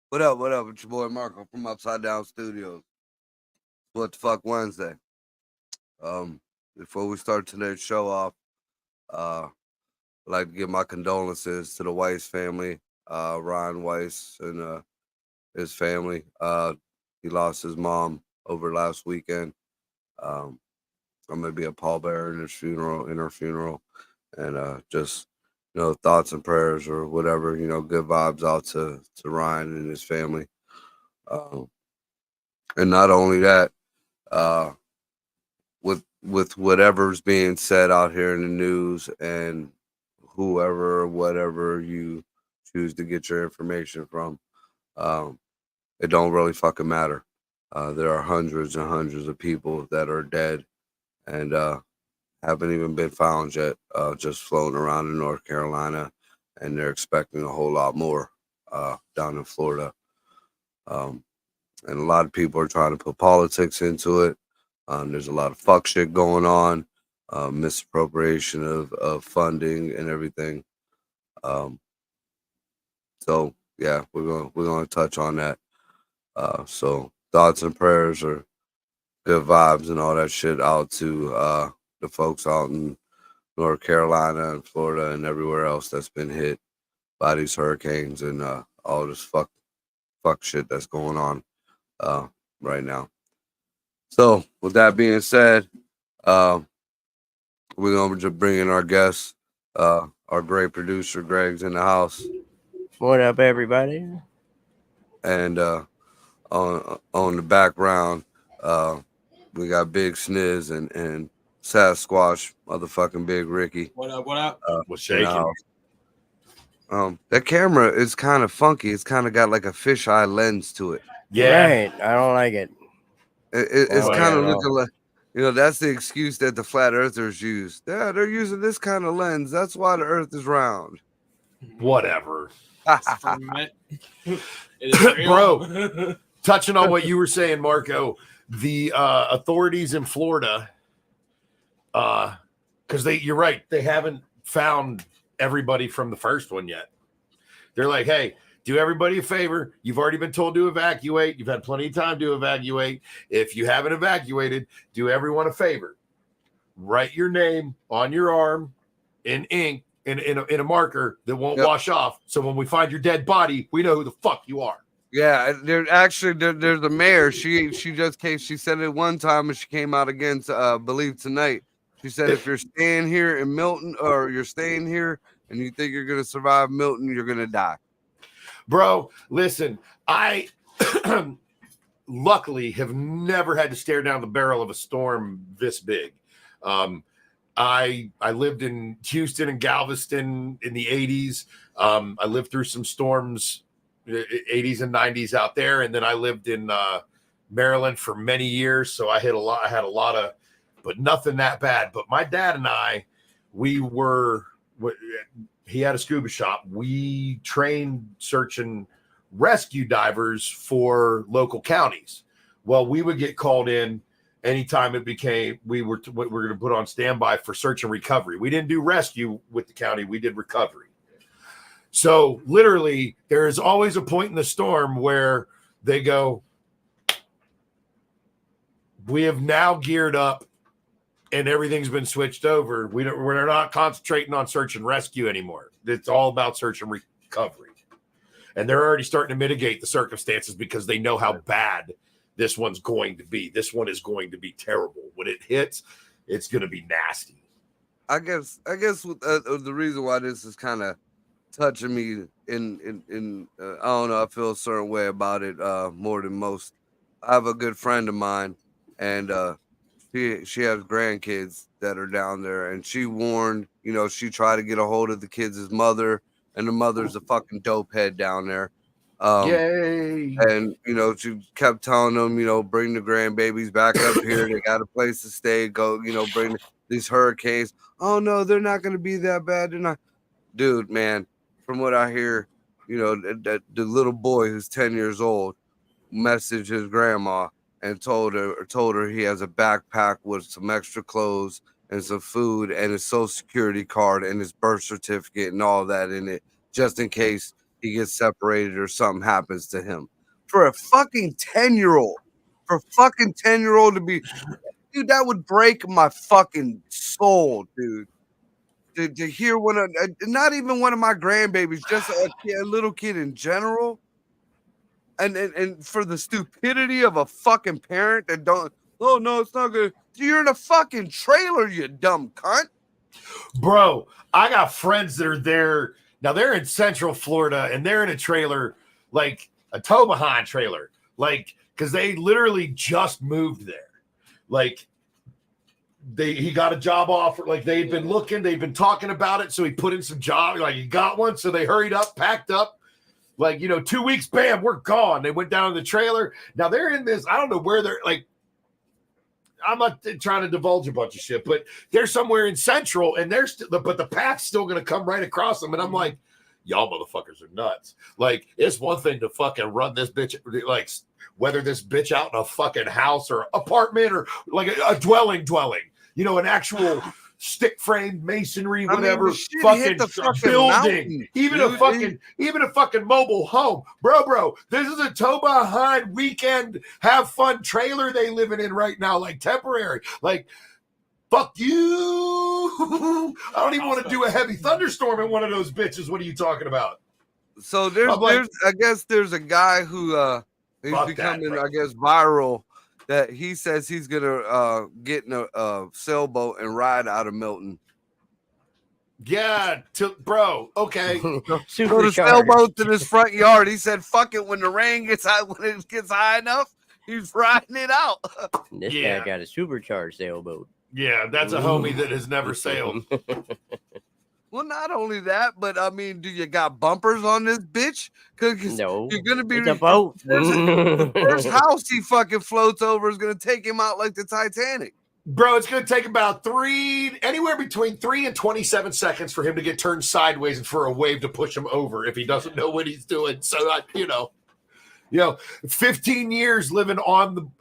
What up? What up? It's your boy Marco from Upside Down Studios. What the fuck Wednesday? Before we start today's show off, I'd like to give my condolences to the Weiss family, Ryan Weiss and his family. He lost his mom over last weekend. I'm gonna be a pallbearer in her funeral, and just thoughts and prayers or whatever, good vibes out to Ryan and his family. And not only that, with whatever's being said out here in the news and whoever or whatever you choose to get your information from, it don't really fucking matter. There are hundreds and hundreds of people that are dead and haven't even been found yet, just floating around in North Carolina, and they're expecting a whole lot more down in Florida. And a lot of people are trying to put politics into it. There's a lot of fuck shit going on, misappropriation of funding and everything. So yeah, we're gonna touch on that. So thoughts and prayers are good vibes and all that shit out to the folks out in North Carolina and Florida and everywhere else that's been hit by these hurricanes and all this fuck shit that's going on right now. So with that being said, we're gonna just bring in our guest, our great producer Greg's in the house. What up, everybody? And on the background, we got Big Sniz and Sasquatch, motherfucking Big Ricky. What up? What up? What's shaking? That camera is kind of funky. It's kind of got like a fisheye lens to it. Yeah, Right. I don't like it. It's like kind it of at looking like, that's the excuse that the flat earthers use. Yeah, they're using this kind of lens. That's why the earth is round. whatever. It is real. Bro, touching on what you were saying, Marco, the authorities in Florida, because you're right, they haven't found everybody from the first one yet. They're like, hey, do everybody a favor. You've already been told to evacuate. You've had plenty of time to evacuate. If you haven't evacuated, do everyone a favor. Write your name on your arm in ink, in a marker that won't wash off. So when we find your dead body, we know who the fuck you are. Yeah, there's the mayor. She just came. She said it one time, and she came out again to believe tonight. She said, if you're staying here in Milton, or you're staying here and you think you're gonna survive Milton, you're gonna die. Bro, listen, I luckily have never had to stare down the barrel of a storm this big. I lived in Houston and Galveston in the 80s. I lived through some storms, 80s and 90s out there, and then I lived in Maryland for many years. So I had a lot of, but nothing that bad. But my dad and I, he had a scuba shop. We trained search and rescue divers for local counties. Well, we would get called in anytime it became we were going to put on standby for search and recovery. We didn't do rescue with the county. We did recovery. So literally, there is always a point in the storm where they go, we have now geared up and everything's been switched over. We're not concentrating on search and rescue anymore. It's all about search and recovery. And they're already starting to mitigate the circumstances because they know how bad this one's going to be. This one is going to be terrible. When it hits, it's going to be nasty. I guess the reason why this is kind of touching me in I don't know, I feel a certain way about it more than most. I have a good friend of mine, and she has grandkids that are down there, and she warned, she tried to get a hold of the kids' mother, and the mother's a fucking dope head down there. Yay. And, she kept telling them, bring the grandbabies back up here. They got a place to stay. Go, bring these hurricanes. Oh, no, they're not going to be that bad. They're not. Dude, man, from what I hear, the little boy who's 10 years old messaged his grandma and told her he has a backpack with some extra clothes and some food and his social security card and his birth certificate and all that in it, just in case he gets separated or something happens to him. For a fucking 10-year-old, to be, dude, that would break my fucking soul, dude. To hear not even one of my grandbabies, just a little kid in general, and for the stupidity of a fucking parent that don't. Oh no, it's not good. You're in a fucking trailer, you dumb cunt. Bro, I got friends that are there. Now they're in Central Florida and they're in a trailer, like a tow behind trailer, like, because they literally just moved there. Like, he got a job offer, like they'd been looking, they'd been talking about it, so he put in some job, like he got one, so they hurried up, packed up, like 2 weeks, bam, we're gone. They went down to the trailer. Now they're in this, I don't know where they're, like, I'm not trying to divulge a bunch of shit, but they're somewhere in Central, and but the path's still going to come right across them. And I'm like, y'all motherfuckers are nuts. Like, it's one thing to fucking run this bitch, like, whether this bitch out in a fucking house or apartment or like a dwelling, an actual stick frame masonry, whatever, fucking building, mountain, even a fucking mobile home, bro. This is a tow behind weekend have fun trailer they living in right now, like temporary, like. Fuck you. I don't even want to do a heavy thunderstorm in one of those bitches. What are you talking about? So I guess there's a guy who he's becoming, I guess, viral, that he says he's gonna get in a sailboat and ride out of Milton. Yeah, bro. Okay. Go to sailboats in his front yard. He said, "Fuck it." When the rain gets high, when it gets high enough, he's riding it out. This guy got a supercharged sailboat. Yeah, that's a homie that has never sailed. Well, not only that, but I mean, do you got bumpers on this bitch? Because no, you're gonna be a boat. The first house he fucking floats over is gonna take him out like the Titanic. Bro, it's gonna take about anywhere between 3 and 27 seconds for him to get turned sideways and for a wave to push him over if he doesn't know what he's doing. So, 15 years living on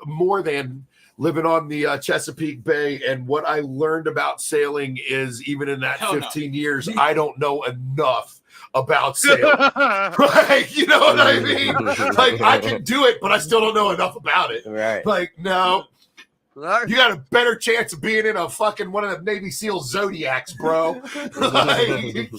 more than. Living on the Chesapeake Bay, and what I learned about sailing is, even in that 15 years, I don't know enough about sailing. Right? You know what I mean? Like, I can do it, but I still don't know enough about it. Right. Like, no. You got a better chance of being in a fucking one of the Navy SEAL Zodiacs, bro. Like,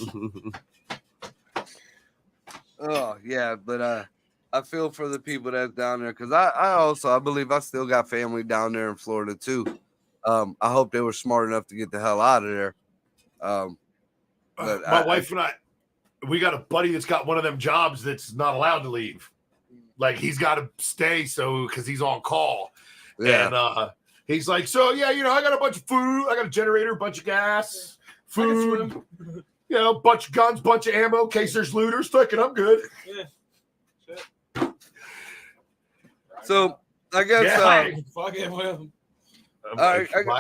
oh, yeah, but I feel for the people that's down there, because I believe I still got family down there in Florida too. I hope they were smart enough to get the hell out of there. But my wife and I, we got a buddy that's got one of them jobs that's not allowed to leave. Like, he's got to stay because he's on call. Yeah. And he's like, so yeah, I got a bunch of food, I got a generator, a bunch of gas, food, bunch of guns, bunch of ammo in case there's looters. Fuck it, I'm good. Yeah. So I guess I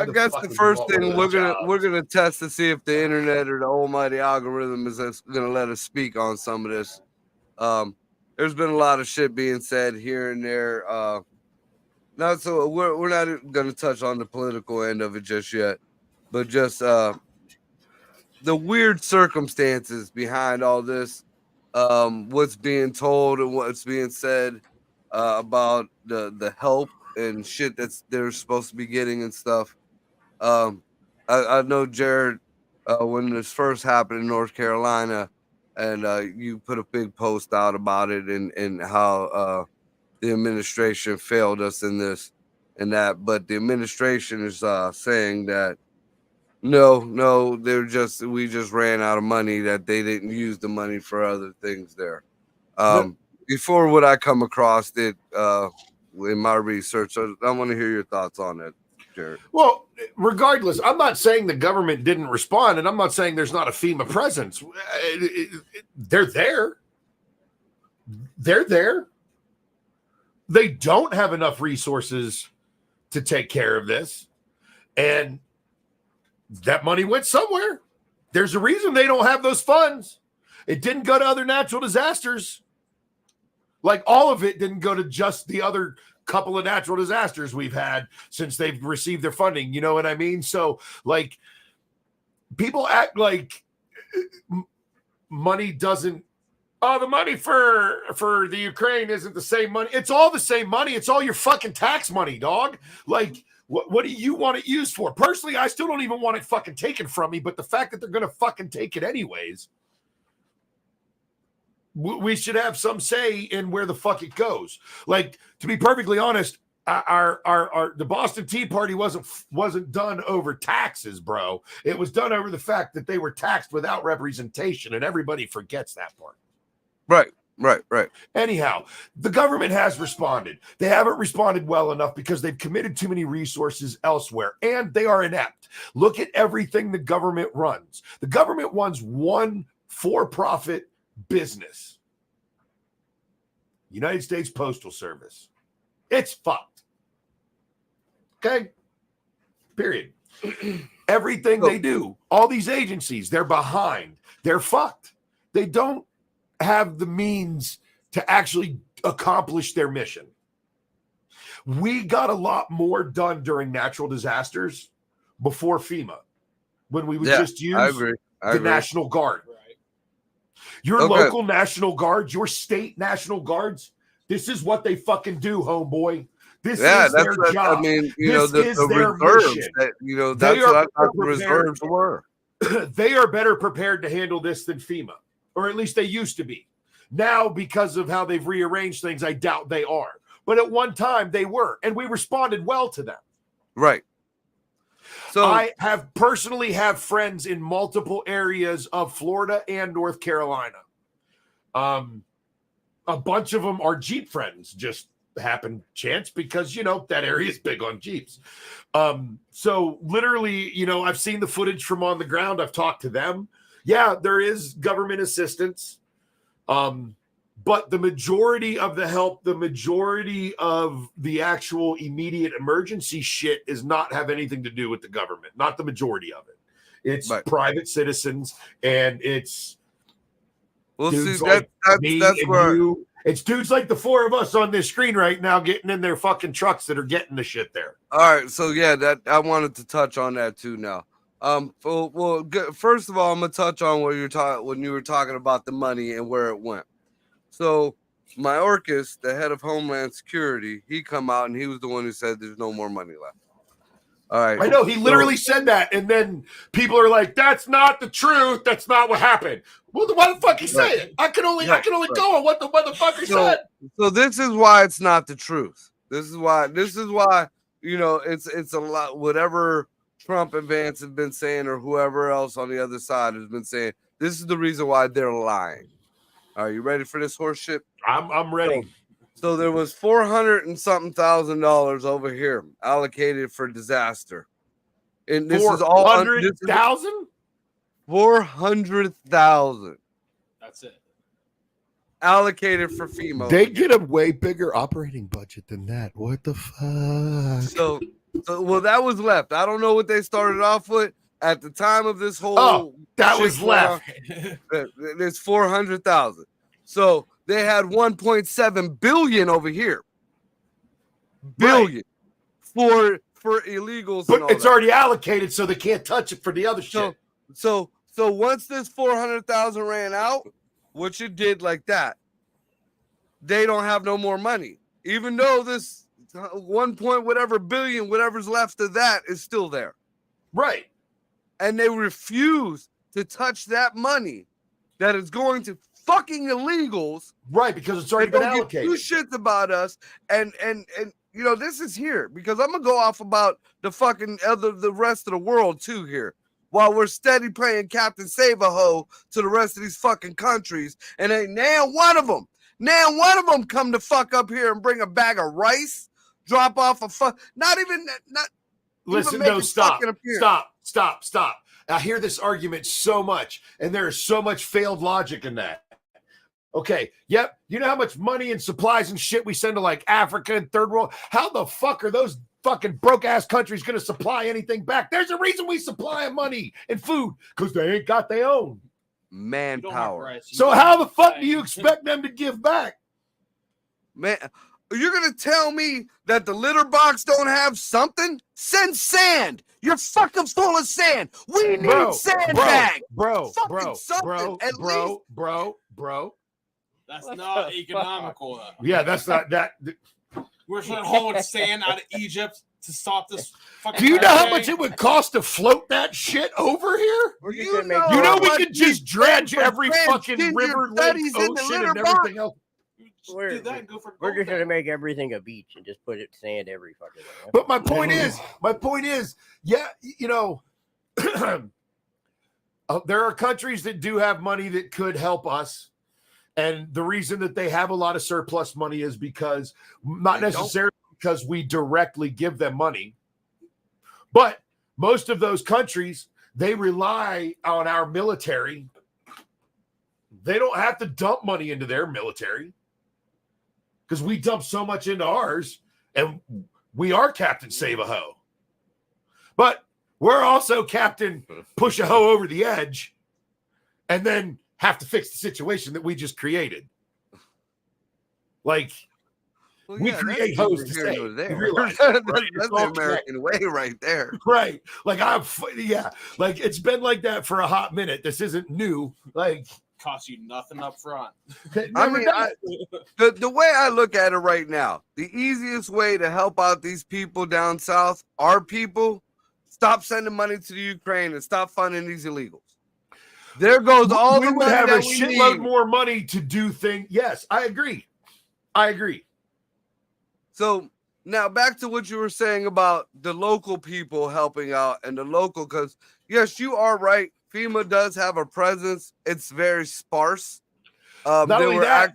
guess the first thing we're gonna test to see if the internet or the almighty algorithm is gonna let us speak on some of this. There's been a lot of shit being said here and there. So we're not gonna touch on the political end of it just yet, but just the weird circumstances behind all this, what's being told and what's being said. About the help and shit that's they're supposed to be getting and stuff. I know, Jared, when this first happened in North Carolina, and you put a big post out about it and how the administration failed us in this and that. But the administration is saying that no, we just ran out of money, that they didn't use the money for other things there. Before what I come across it in my research, I want to hear your thoughts on it, Jared. Well, regardless, I'm not saying the government didn't respond, and I'm not saying there's not a FEMA presence. They're there. they're there. They don't have enough resources to take care of this. And that money went somewhere. There's a reason they don't have those funds. It didn't go to other natural disasters. Like all of it didn't go to just the other couple of natural disasters we've had since they've received their funding. You know what I mean? So like people act like money doesn't, the money for the Ukraine isn't the same money. It's all the same money. It's all your fucking tax money, dog. Like, what do you want it used for? Personally, I still don't even want it fucking taken from me, but the fact that they're going to fucking take it anyways, we should have some say in where the fuck it goes. Like, to be perfectly honest, the Boston Tea Party wasn't done over taxes, bro. It was done over the fact that they were taxed without representation, and everybody forgets that part. Right. Anyhow, the government has responded. They haven't responded well enough because they've committed too many resources elsewhere, and they are inept. Look at everything the government runs. The government runs one for-profit business. United States Postal Service. It's fucked. Okay? Period. Everything they do, all these agencies, they're behind. They're fucked. They don't have the means to actually accomplish their mission. We got a lot more done during natural disasters before FEMA when we would just use the National Guard. Right. Your local National Guards, your state National Guards, this is what they fucking do, homeboy. This is their job. I mean, this is their reserves. mission. That's what I thought the reserves were. They are better prepared to handle this than FEMA, or at least they used to be. Now, because of how they've rearranged things, I doubt they are. But at one time, they were, and we responded well to them. Right. So I personally have friends in multiple areas of Florida and North Carolina. A bunch of them are Jeep friends, just happened chance because, that area is big on Jeeps. So literally, I've seen the footage from on the ground. I've talked to them. Yeah, there is government assistance. But the majority of the help, the majority of the actual immediate emergency shit is not have anything to do with the government. Not the majority of it. It's private citizens, and it's dudes like that's where you. It's dudes like the four of us on this screen right now getting in their fucking trucks that are getting the shit there. All right, so yeah, that I wanted to touch on that too now. First of all, I'm gonna touch on what when you were talking about the money and where it went. So Mayorkas, the head of Homeland Security, he come out and he was the one who said there's no more money left. All right, I know he literally said that, and then people are like, "That's not the truth. That's not what happened." Well, why the fuck he say it? I can only go on what the motherfucker said. So this is why it's not the truth. This is why it's a lot. Whatever Trump and Vance have been saying, or whoever else on the other side has been saying, this is the reason why they're lying. Are you ready for this horse shit? I'm ready. So there was $400 and something thousand over here allocated for disaster, and this is all 400,000. 400,000. That's it. Allocated for FEMA. They get a way bigger operating budget than that. What the fuck? So that was left. I don't know what they started off with at the time of this whole. That was left. There's 400,000. So they had 1.7 billion over here. Billion for illegals. But it's already allocated, so they can't touch it for the other shit. So once this 400,000 ran out, which it did like that, they don't have no more money. Even though this 1 point whatever billion, whatever's left of that is still there. Right. And they refuse to touch that money that is going to fucking illegals. Right, because it's already been allocated. Two shits about us, and this is here because I'm gonna go off about the fucking the rest of the world too here. While we're steady playing Captain Save-A-Ho to the rest of these fucking countries, and ain't now one of them come to fuck up here and bring a bag of rice, drop off Listen, no, stop. I hear this argument so much, and there is so much failed logic in that. Okay. Yep. You know how much money and supplies and shit we send to like Africa and third world? How the fuck are those fucking broke ass countries going to supply anything back? There's a reason we supply them money and food because they ain't got their own. You don't have Manpower. rights. You So don't how have the fuck to do you say. expect them to give back? Man, you're gonna tell me that the litter box don't have something? Send sand. You're fucking full of sand. We need sandbags. bro, Fucking something, at bro. That's What not the economical. Though. Yeah, that's not that. We're trying to haul sand out of Egypt to stop this fucking. Do you know how hurricane? much it would cost to float that shit over here? We're just You gonna make know You know how we much could we just dredge spend for every fucking transgender river, lake, studies in the ocean, litter and everything else. Just We're- do that and go for We're gold just gonna then. make everything a beach and just put it sand every fucking way. But my point is, yeah, you know, there are countries that do have money that could help us. And the reason that they have a lot of surplus money is because not They don't. necessarily because we directly give them money, but most of those countries, they rely on our military. They don't have to dump money into their military because we dump so much into ours, and we are Captain Save a Hoe. But we're also Captain Push a Hoe over the edge and then have to fix the situation that we just created. Like, Well, we yeah, create that's hoes to neither here save. nor You there. realize that, That's right? It's the all American way right there. right. Like, yeah, like it's been like that for a hot minute. This isn't new. Like, Cost you nothing up front. it I never mean, does. the way I look at it right now, the easiest way to help out these people down south, our people, stop sending money to the Ukraine and stop funding these illegals. There goes all we the would money have a that we shitload need. more money to do things. Yes, I agree. So now back to what you were saying about the local people helping out and the local, because yes, you are right. FEMA does have a presence. It's very sparse. Not only that,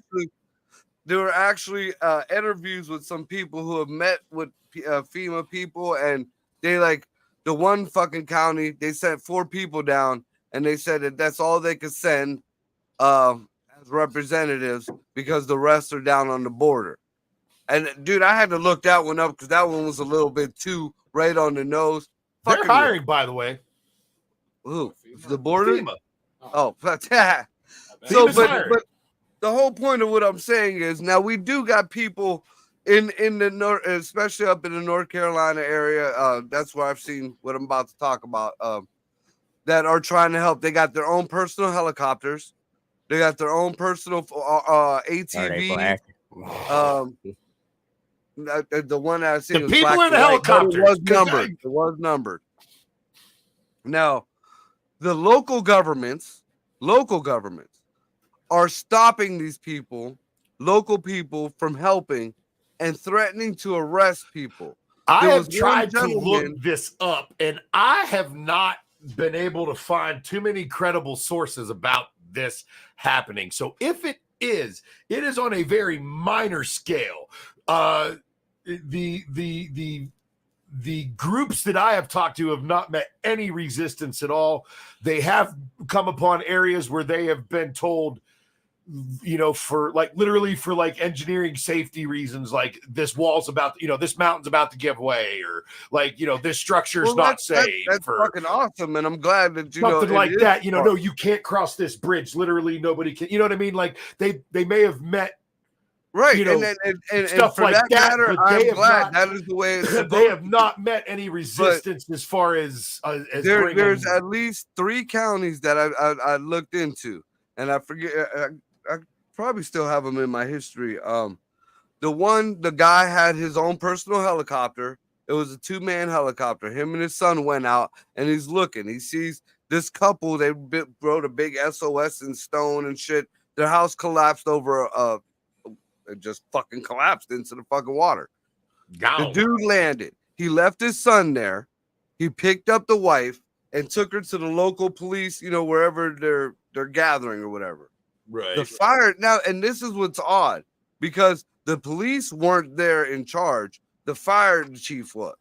There were actually interviews with some people who have met with FEMA people, and they like the one fucking county, they sent 4 people down, and they said that that's all they could send as representatives because the rest are down on the border. And dude, I had to look that one up because that one was a little bit too right on the nose. they're Fucking- hiring, by the way. Ooh, the border. FEMA. Oh, so, FEMA's hiring. but the whole point of what I'm saying is now we do got people in the north, especially up in the North Carolina area. That's where I've seen what I'm about to talk about. That are trying to help. They got their own personal helicopters. They got their own personal Are they ATV. black? The one that I seen The was people black in the and white, but helicopters, It was 'cause numbered. It was numbered. Now, the local governments are stopping these people, local people, from helping and threatening to arrest people. I There have was one tried to gentleman- look this up, and I have not been able to find too many credible sources about this happening. So if it is on a very minor scale. The groups that I have talked to have not met any resistance at all. They have come upon areas where they have been told, you know, for like literally for like engineering safety reasons, like this wall's about, you know, this mountain's about to give way, or like, you know, this structure's Well, not that's safe. That's for fucking awesome, and I'm glad that you know something it like is that. You know, far. no, you can't cross this bridge. Literally, nobody can. You know what I mean? Like they may have met Right, you know, and stuff for like that that, matter, but they I'm have glad not- that is the way it's they supposed have to not met any resistance as far as bringing- there's at least 3 counties that I looked into, and I forget. I probably still have them in my history. The guy had his own personal helicopter. It was a 2-man helicopter. Him and his son went out, and he's looking. He sees this couple. They wrote a big SOS in stone and shit. Their house collapsed over it just fucking collapsed into the fucking water. The Gone. dude landed. He left his son there. He picked up the wife and took her to the local police, you know, wherever they're gathering or whatever. Right. The fire now, and this is what's odd, because the police weren't there in charge. The fire chief was.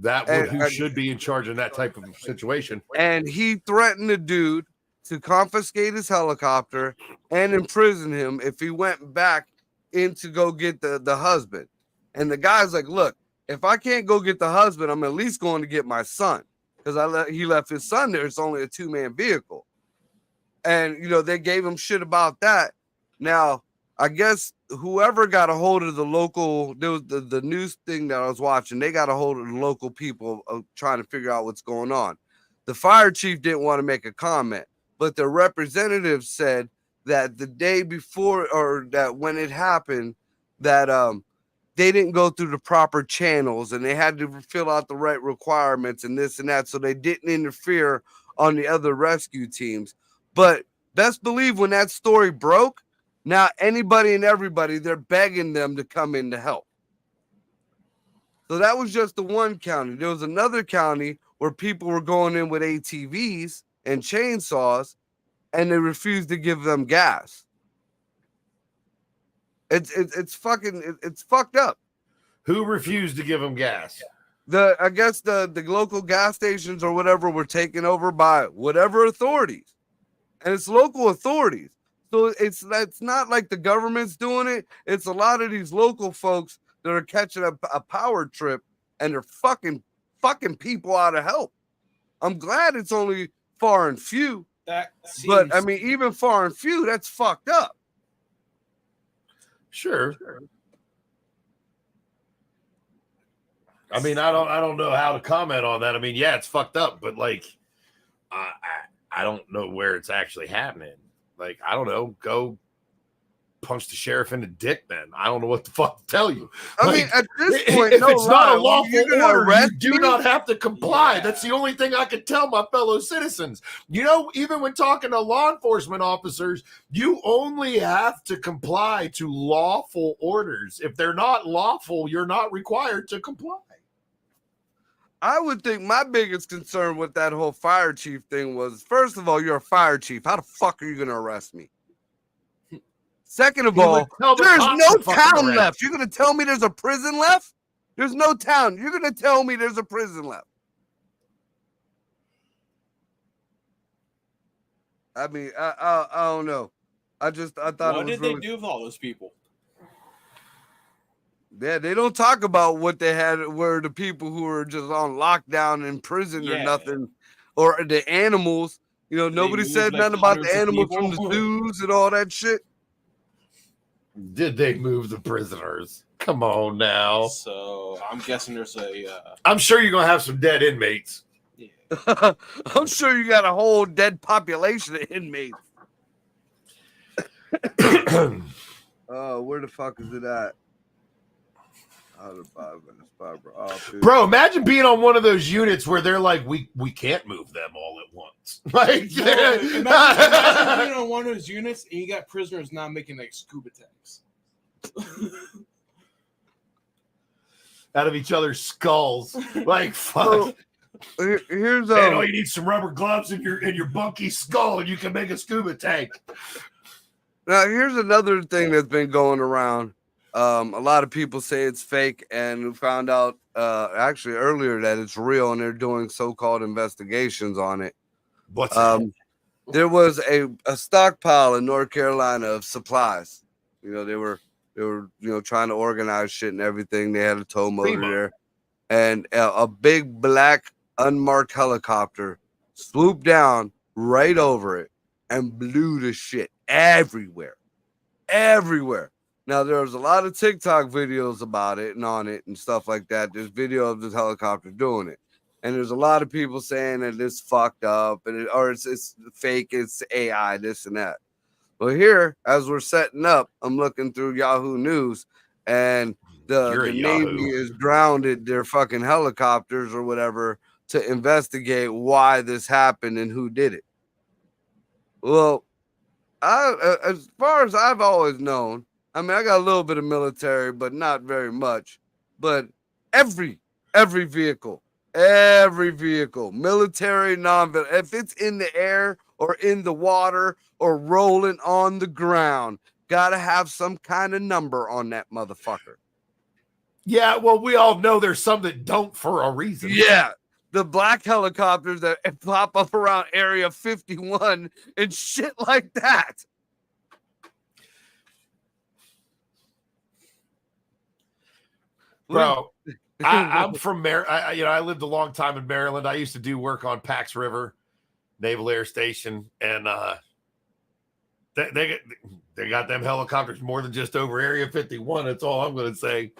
That would and- who should be in charge in that type of situation. And he threatened the dude to confiscate his helicopter and imprison him if he went back in to go get the husband. And the guy's like, look, if I can't go get the husband, I'm at least going to get my son, because he left his son there. It's only a 2-man vehicle. And, you know, they gave him shit about that. Now, I guess whoever got a hold of the local, there was the news thing that I was watching, they got a hold of the local people trying to figure out what's going on. The fire chief didn't want to make a comment, but the representative said that the day before, or that when it happened, that they didn't go through the proper channels and they had to fill out the right requirements and this and that, so they didn't interfere on the other rescue teams. But best believe when that story broke, now anybody and everybody, they're begging them to come in to help. So that was just the one county. There was another county where people were going in with ATVs and chainsaws, and they refused to give them gas. It's fucked up. Who refused to give him gas? I guess the local gas stations or whatever were taken over by whatever authorities, and it's local authorities. So it's not like the government's doing it. It's a lot of these local folks that are catching a power trip, and they're fucking people out of help. I'm glad it's only far and few, That but I seems- mean, even far and few, that's fucked up. Sure. I mean, I don't know how to comment on that. I mean, yeah, it's fucked up, but like, I don't know where it's actually happening. Like, I don't know. Go punch the sheriff in the dick. Then I don't know what the fuck to tell you. I Like, mean, at this point, if no it's not lie, a lawful you're gonna order, you arrest do me? not have to comply. Yeah. That's the only thing I can tell my fellow citizens. You know, even when talking to law enforcement officers, you only have to comply to lawful orders. If they're not lawful, you're not required to comply. I would think my biggest concern with that whole fire chief thing was, first of all, you're a fire chief. How the fuck are you going to arrest me? Second of He would all, tell the there's cops no to fucking town arrest left. You're going to tell me there's a prison left? There's no town. You're going to tell me there's a prison left. I mean, I don't know. I thought what it was did really, they do with all those people? Yeah, they don't talk about what they had, were the people who were just on lockdown in prison or Yeah. nothing, or the animals. You know, They nobody moved, said like, nothing about hundreds the of animals from the people. zoos and all that shit. Did they move the prisoners? Come on now. So I'm guessing there's a I'm sure you're gonna have some dead inmates. yeah. I'm sure you got a whole dead population of inmates. Oh, where the fuck is it at? Out of 5 minutes, Barbara. Oh, dude. Bro, imagine being on one of those units where they're like, we can't move them all at once. Like, Imagine being on one of those units and you got prisoners now making like scuba tanks. out of each other's skulls. Like, So, fuck. here's Man, all you need some rubber gloves in your bunky skull, and you can make a scuba tank. now here's another thing that's been going around. A lot of people say it's fake, and we found out actually earlier that it's real, and they're doing so-called investigations on it. What's There was a stockpile in North Carolina of supplies. You know, they were trying to organize shit and everything. They had a tow motor FEMA. there, and a big black unmarked helicopter swooped down right over it and blew the shit everywhere. Now there was a lot of TikTok videos about it and on it and stuff like that. There's video of this helicopter doing it, and there's a lot of people saying that it's fucked up and it's fake, it's AI, this and that. Well, here as we're setting up, I'm looking through Yahoo News, and You're the a Navy Yahoo. is grounded their fucking helicopters or whatever to investigate why this happened and who did it. Well, as far as I've always known, I mean, I got a little bit of military, but not very much. But every vehicle, military, non-military, if it's in the air or in the water or rolling on the ground, gotta have some kind of number on that motherfucker. Yeah, well, we all know there's some that don't for a reason. Yeah, the black helicopters that pop up around Area 51 and shit like that. Bro, I'm from Maryland. I lived a long time in Maryland. I used to do work on Pax River Naval Air Station, and they got them helicopters more than just over Area 51. That's all I'm going to say.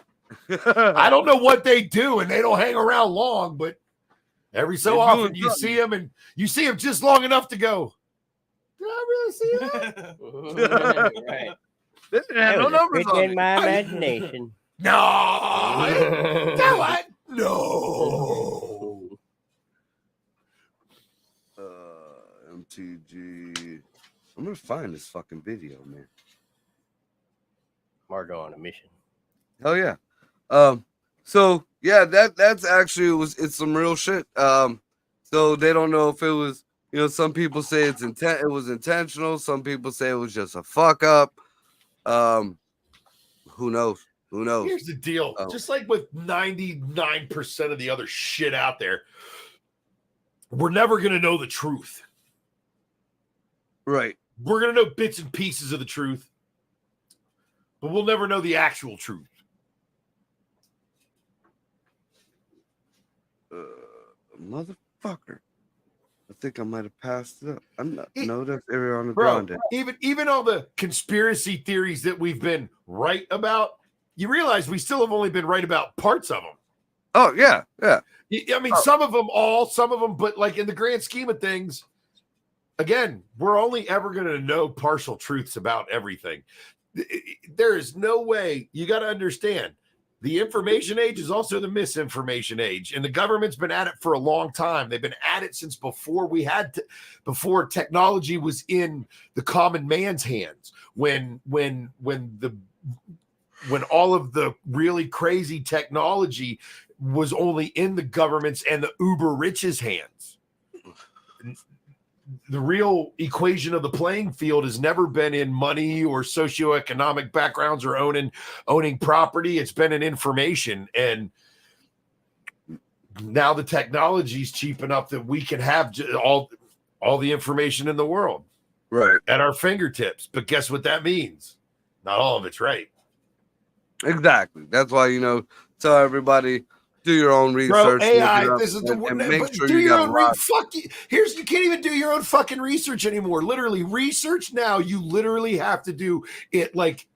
I don't know what they do, and they don't hang around long, but every so often you see them, and you see them just long enough to go, did I really see that? Right. They didn't have no That was a numbers trick on in it. my imagination. No. Tell what? No. MTG. I'm gonna find this fucking video, man. Margo on a mission. Hell yeah. So yeah, that's actually it's some real shit. So they don't know if it was, some people say it was intentional, some people say it was just a fuck up. Who knows? Who knows? Here's the deal. Just like with 99% of the other shit out there, we're never going to know the truth. Right. We're going to know bits and pieces of the truth, but we'll never know the actual truth. Motherfucker. I think I might have passed it up. I'm not. No, that's Ariana Bro, Grande. even all the conspiracy theories that we've been right about, you realize we still have only been right about parts of them. Oh yeah, yeah. I mean, some of them, but like in the grand scheme of things, again, we're only ever going to know partial truths about everything. There is no way. You got to understand. The information age is also the misinformation age, and the government's been at it for a long time. They've been at it since before before technology was in the common man's hands. When all of the really crazy technology was only in the government's and the uber rich's hands. The real equation of the playing field has never been in money or socioeconomic backgrounds or owning property. It's been in information. And now the technology is cheap enough that we can have all the information in the world Right. at our fingertips. But guess what that means? Not all of it's right. Exactly. That's why, tell everybody, do your own research. Bro, AI, this is the one. Make sure do you your got own fuck you. You can't even do your own fucking research anymore. Literally, research now, you literally have to do it like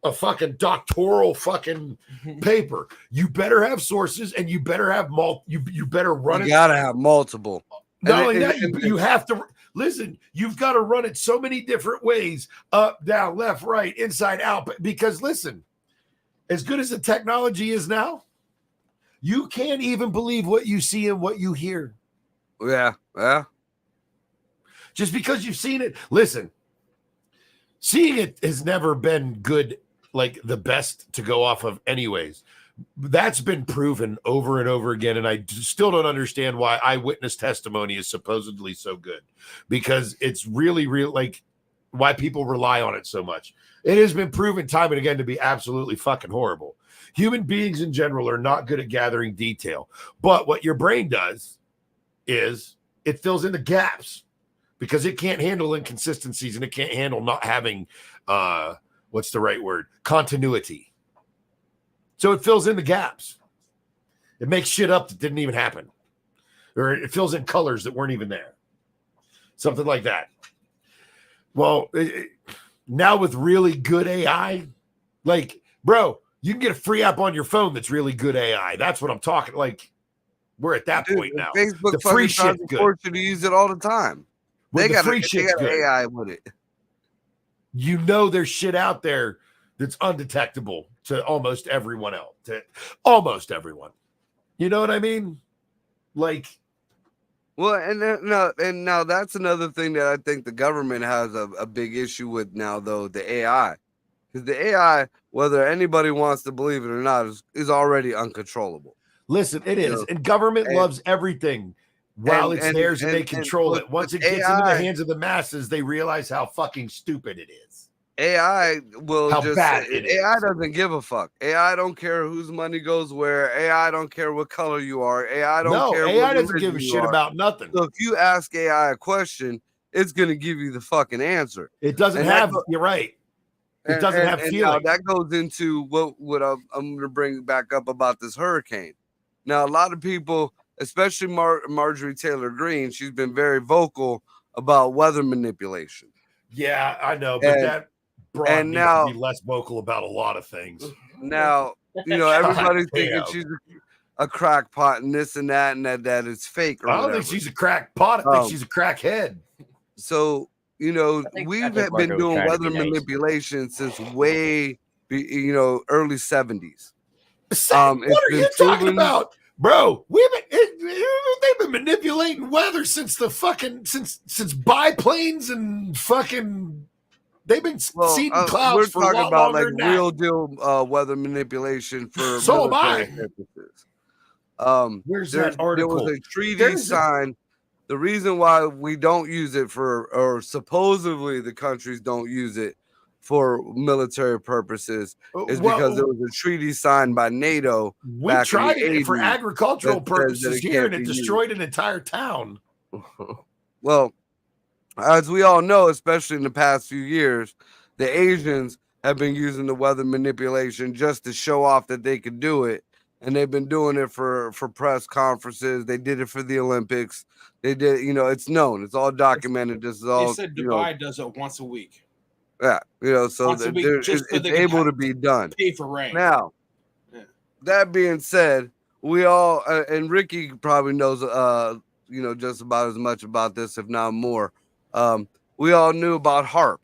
a fucking doctoral fucking paper. You better have sources, and you better have you better run it. You gotta have multiple. Not only that, you have to listen. You've got to run it so many different ways: up, down, left, right, inside, out. Because listen, as good as the technology is now, you can't even believe what you see and what you hear. Yeah. Just because you've seen it. Listen, seeing it has never been good, like the best to go off of anyways. That's been proven over and over again, and I still don't understand why eyewitness testimony is supposedly so good, because it's really like why people rely on it so much. It has been proven time and again to be absolutely fucking horrible. Human beings in general are not good at gathering detail, but what your brain does is it fills in the gaps because it can't handle inconsistencies and it can't handle not having, what's the right word? Continuity. So it fills in the gaps. It makes shit up that didn't even happen, or it fills in colors that weren't even there. Something like that. Well, now with really good AI, like, bro, you can get a free app on your phone that's really good AI. That's what I'm talking. Like, we're at that point now. Facebook the free shit good. Force you to use it all the time. When They got free shit's good. AI with it. There's shit out there that's undetectable to almost everyone else. To almost everyone. You know what I mean? Like, well, and now that's another thing that I think the government has a big issue with now, though, the AI. Because the AI, whether anybody wants to believe it or not, is already uncontrollable. Listen, it is. And government loves everything while it's theirs and they control it. Once it gets into the hands of the masses, they realize how fucking stupid it is. AI will How just bad it AI is. doesn't give a fuck. AI don't care whose money goes where. AI don't care what color you are. AI don't No, care AI what doesn't give a religion you shit are. about nothing. So if you ask AI a question, it's gonna give you the fucking answer. It doesn't And that have. go- You're right. It doesn't have and now feeling. that goes into what I'm gonna bring back up about this hurricane. Now a lot of people, especially Marjorie Taylor Greene, she's been very vocal about weather manipulation. Yeah, I know, but And that broad and needs now to be less vocal about a lot of things. now everybody's God thinking damn. she's a crackpot and this and that it's fake or I don't whatever. think she's a crackpot. I think Um, she's a crackhead. So I we've think been Marco was doing trying to weather be nice. manipulation since way early 70s. It's What are been you talking proven- about, bro? They've been manipulating weather since the fucking since biplanes and fucking. They've been seeding we're clouds for a talking lot about longer like than real that. deal weather manipulation for So am military I. purposes. Where's There that article? was a treaty There's a- signed. The reason why we don't use it or supposedly the countries don't use it for military purposes is because there was a treaty signed by NATO. We back in tried the it for 80s agricultural that says that purposes it here, can't and it be used. destroyed an entire town. Well, as we all know, especially in the past few years, the Asians have been using the weather manipulation just to show off that they could do it. And they've been doing it for press conferences. They did it for the Olympics. They did, it's known. It's all documented. This is They all, said Dubai does it once a week. yeah, so Once a week, just so it's they can able have- to be done. Pay for rain. Now, Yeah. that being said, we all and Ricky probably knows just about as much about this, if not more. We all knew about HARP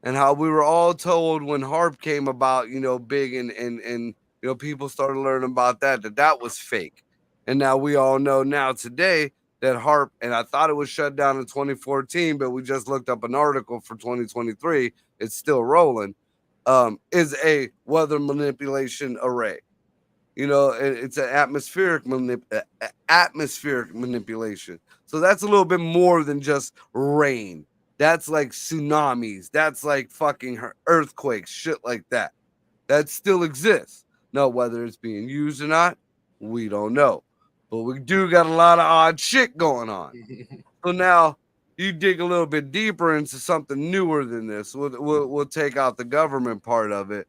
and how we were all told when HARP came about, big and people started learning about that was fake. And now we all know now today that HARP, and I thought it was shut down in 2014, but we just looked up an article for 2023. It's still rolling. Is a weather manipulation array. It's an atmospheric manipulation. So that's a little bit more than just rain. That's like tsunamis. That's like fucking earthquakes, shit like that. That still exists. Now, whether it's being used or not, we don't know. But we do got a lot of odd shit going on. So now you dig a little bit deeper into something newer than this. We'll take out the government part of it.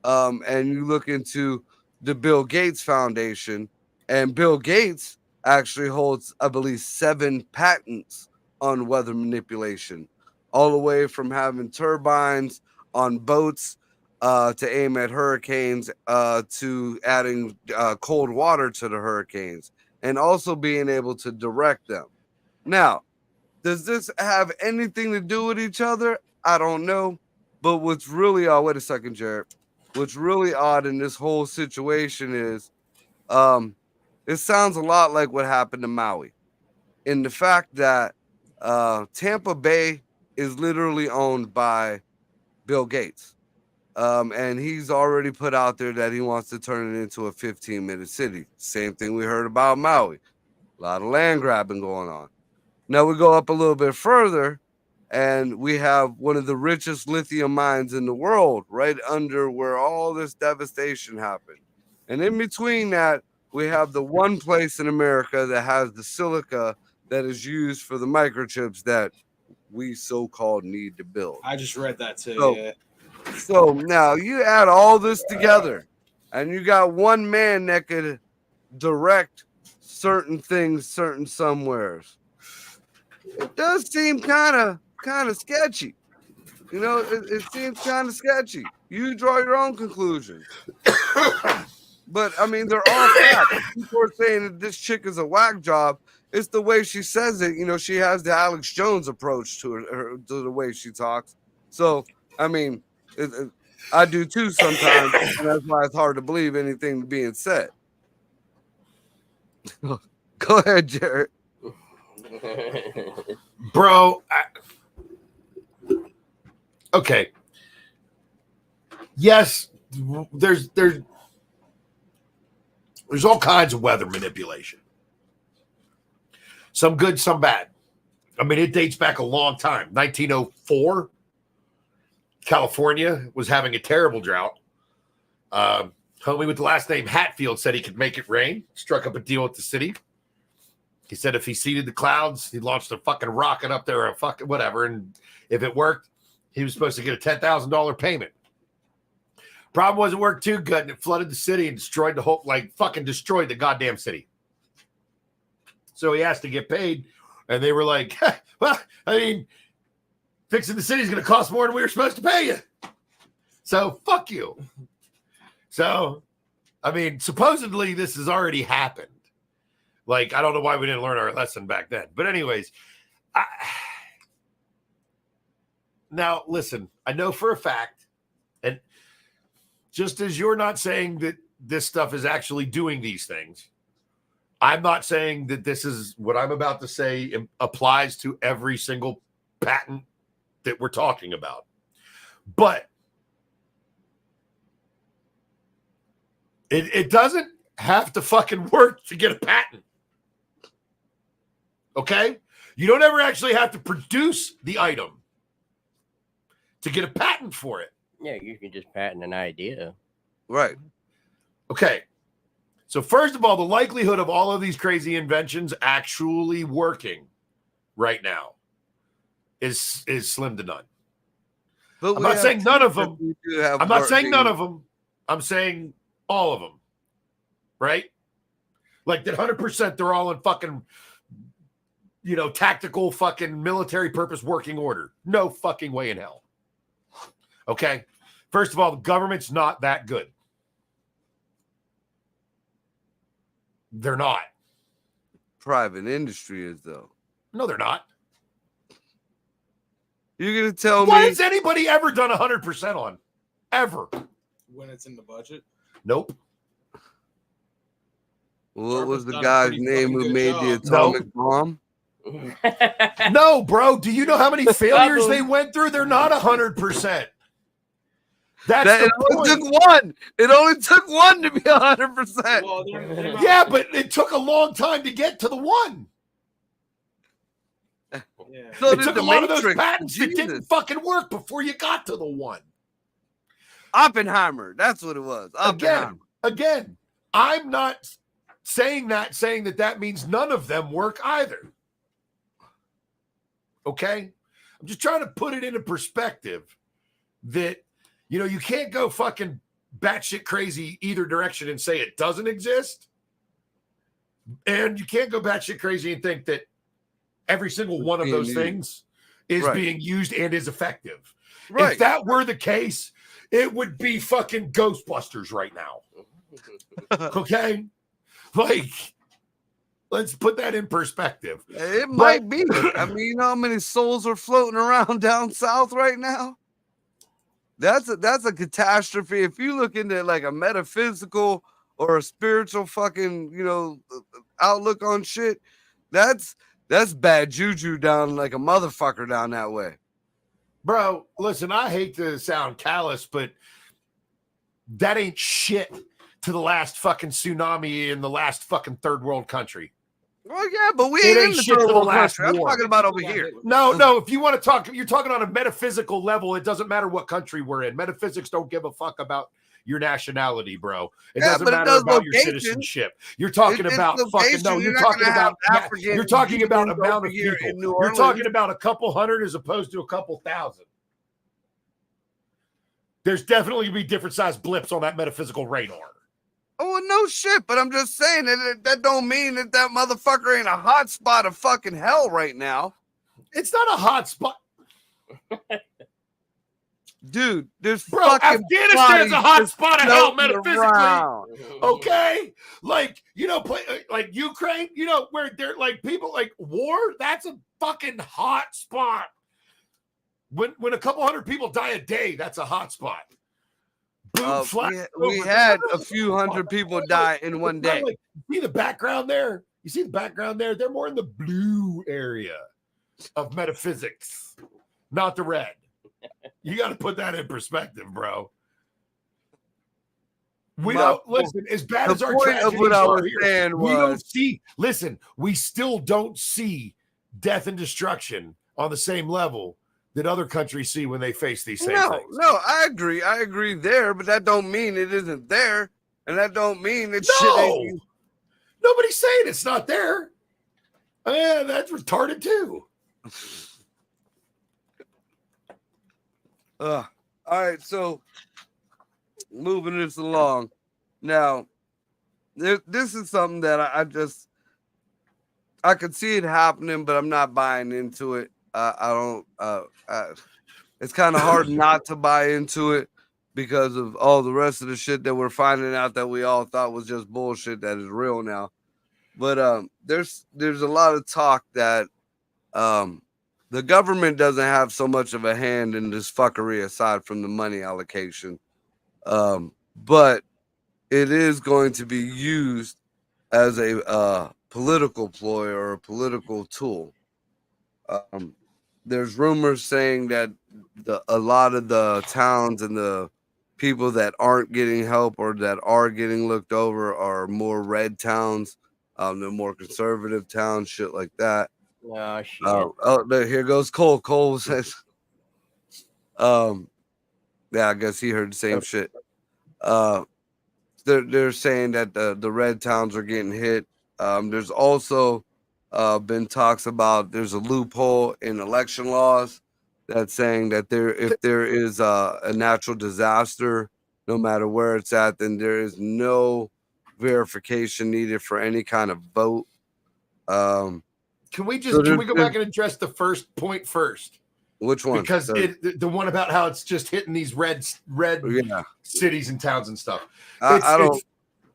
And you look into the Bill Gates Foundation, and Bill Gates actually holds, I believe, 7 patents on weather manipulation, all the way from having turbines on boats to aim at hurricanes, to adding cold water to the hurricanes, and also being able to direct them. Now, does this have anything to do with each other? I don't know. But what's really odd, wait a second, Jared. What's really odd in this whole situation is it sounds a lot like what happened to Maui, in the fact that Tampa Bay is literally owned by Bill Gates. And he's already put out there that he wants to turn it into a 15-minute city. Same thing we heard about Maui. A lot of land grabbing going on. Now we go up a little bit further, and we have one of the richest lithium mines in the world right under where all this devastation happened. And in between that, we have the one place in America that has the silica that is used for the microchips that we so-called need to build. I just read that too. So- Yeah. So now you add all this together, and you got one man that could direct certain things, certain somewheres. It does seem kind of sketchy. It seems kind of sketchy. You draw your own conclusions. But I mean, they're all facts. People are saying that this chick is a whack job. It's the way she says it. She has the Alex Jones approach to to the way she talks. So I mean, I do too sometimes, and that's why it's hard to believe anything being said. Go ahead, Jared. Bro. Okay. Yes, there's all kinds of weather manipulation. Some good, some bad. I mean, it dates back a long time. 1904. California was having a terrible drought. Homie with the last name Hatfield said he could make it rain, struck up a deal with the city. He said if he seeded the clouds, he launched a fucking rocket up there or a fucking whatever. And if it worked, he was supposed to get a $10,000 payment. Problem was it worked too good and it flooded the city and destroyed the whole, like fucking destroyed the goddamn city. So he asked to get paid. And they were like, well, I mean, fixing the city is going to cost more than we were supposed to pay you. So fuck you. So, I mean, supposedly this has already happened. Like, I don't know why we didn't learn our lesson back then. But anyways, now listen, I know for a fact, and just as you're not saying that this stuff is actually doing these things, I'm not saying that this is what I'm about to say applies to every single patent that we're talking about. But it doesn't have to fucking work to get a patent. Okay? You don't ever actually have to produce the item to get a patent for it. Yeah, you can just patent an idea. Right. Okay. So first of all, the likelihood of all of these crazy inventions actually working right now is slim to none. But I'm not saying none of them. I'm not saying working- none of them. I'm saying all of them. Right? Like that 100% they're all in fucking, tactical fucking military purpose working order. No fucking way in hell. Okay? First of all, the government's not that good. They're not. Private industry is, though. No, they're not. You're going to tell What me. has anybody ever done 100% on? Ever? When it's in the budget. Nope. What was the Done a guy's pretty name fucking who good made the job. atomic bomb? No, bro. Do you know how many failures they went through? They're not 100%. That's That, the it only point. took one. It only took one to be 100%. Well, Yeah, but it took a long time to get to the one. yeah. So It did took the a lot of those Matrix. patents that didn't Jesus. fucking work before you got to the one. Oppenheimer. That's what it was. Oppenheimer. Again, I'm not saying that means none of them work either. Okay? I'm just trying to put it into perspective that, you can't go fucking batshit crazy either direction and say it doesn't exist. And you can't go batshit crazy and think that every single one of being those used. things is Right. being used and is effective. Right. If that were the case, it would be fucking Ghostbusters right now. Okay? Like, let's put that in perspective. It might be. I mean, you know how many souls are floating around down south right now? That's a catastrophe. If you look into like a metaphysical or a spiritual fucking, outlook on shit, that's bad juju down like a motherfucker down that way. Bro, listen, I hate to sound callous, but that ain't shit to the last fucking tsunami in the last fucking third world country. Well, yeah, but we It ain't ain't in the shit to third the world last country. I'm war. talking about over here. No, if you want to talk, you're talking on a metaphysical level. It doesn't matter what country we're in. Metaphysics don't give a fuck about your nationality, bro. It Yeah, doesn't but it matter does about your location. citizenship. You're talking It's about fucking no. location. You're You're not talking gonna have about African you're talking about Indians amount over of here people. in New You're Orleans. talking about a couple hundred as opposed to a couple thousand. There's definitely gonna be different sized blips on that metaphysical radar. Oh, no shit, but I'm just saying that don't mean that motherfucker ain't a hot spot of fucking hell right now. It's not a hot spot, Dude, there's bro. fucking Afghanistan's a hot bodies spot of hell floating metaphysically. around. Okay, like like Ukraine, where they're like people like war. That's a fucking hot spot. When a couple hundred people die a day, that's a hot spot. Boom, flat. We had a few hundred people die in one day. Like, see the background there? You see the background there? They're more in the blue area of metaphysics, not the red. You got to put that in perspective, bro. We Well, don't listen. As bad the as our point of tragedies what I are was here, saying we don't was- see. Listen, we still don't see death and destruction on the same level that other countries see when they face these same No, things. no, I agree there, but that don't mean it isn't there, and that don't mean that shit ain't. No, nobody's saying it's not there. Yeah, that's retarded too. All right, so moving this along. Now, this is something that I could see it happening, but I'm not buying into it. I don't. It's kind of hard not to buy into it because of all the rest of the shit that we're finding out that we all thought was just bullshit that is real now. But there's a lot of talk that the government doesn't have so much of a hand in this fuckery aside from the money allocation. But it is going to be used as a political ploy or a political tool. There's rumors saying that a lot of the towns and the people that aren't getting help or that are getting looked over are more red towns, they're more conservative towns, shit like that. Oh shit. Here goes Cole. Cole says, yeah, I guess he heard the same shit. They're saying that the red towns are getting hit. There's also been talks about there's a loophole in election laws that's saying that if there is a natural disaster, no matter where it's at, then there is no verification needed for any kind of vote. Can we go back and address the first point first? Which one? Because the one about how it's just hitting these red Yeah. cities and towns and stuff. I don't.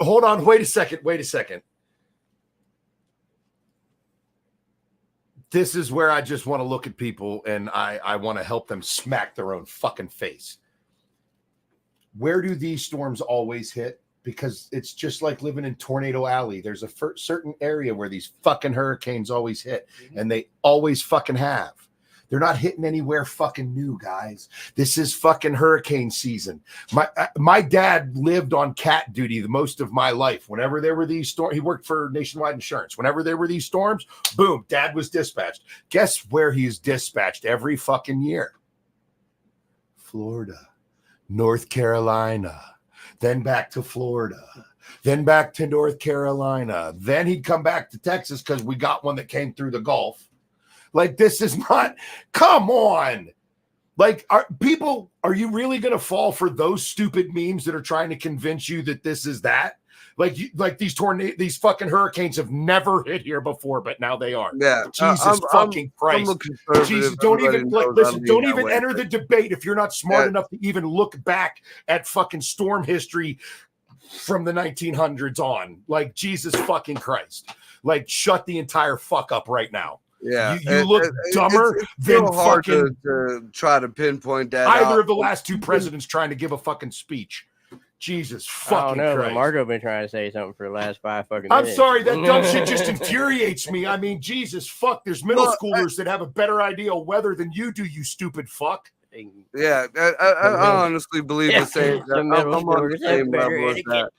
Hold on. Wait a second. This is where I just want to look at people and I want to help them smack their own fucking face. Where do these storms always hit? Because it's just like living in Tornado Alley. There's a certain area where these fucking hurricanes always hit, and they always fucking have. They're not hitting anywhere fucking new, guys. This is fucking hurricane season. My dad lived on cat duty the most of my life. Whenever there were these storms, he worked for Nationwide Insurance. Whenever there were these storms, boom, dad was dispatched. Guess where he's dispatched every fucking year? Florida, North Carolina, then back to Florida, then back to North Carolina. Then he'd come back to Texas because we got one that came through the Gulf. Like, this is not, come on. Like, are you really going to fall for those stupid memes that are trying to convince you that this is that? Like these fucking hurricanes have never hit here before, but now they are. Yeah. Jesus fucking Christ. Jesus, don't even enter the debate if you're not smart enough to even look back at fucking storm history from the 1900s on. Like, Jesus fucking Christ. Like, shut the entire fuck up right now. Yeah, you look dumber than hard fucking to try to pinpoint that. Either of the last two presidents trying to give a fucking speech. Jesus fucking I don't know, Christ. but Margo been trying to say something for the last 5 fucking I'm minutes. sorry, that dumb shit just infuriates me. I mean, Jesus fuck, there's middle schoolers that have a better idea of weather than you do, you stupid fuck. Yeah, I honestly believe the same. I'm on the same level as that.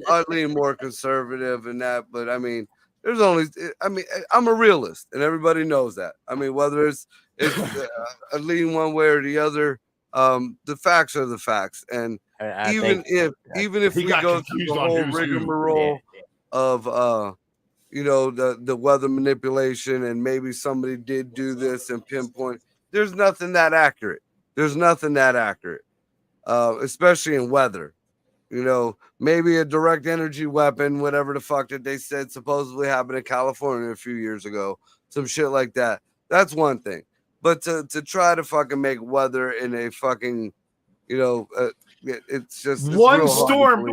I lean more conservative in that, but I mean, I'm a realist, and everybody knows that. I mean, whether it's a lean one way or the other, the facts are the facts, and even if we go through the whole rigmarole of the weather manipulation, and maybe somebody did do this and pinpoint, there's nothing that accurate. Especially in weather. Maybe a direct energy weapon, whatever the fuck that they said supposedly happened in California a few years ago, some shit like that. That's one thing. But to try to fucking make weather in a fucking, it's just one storm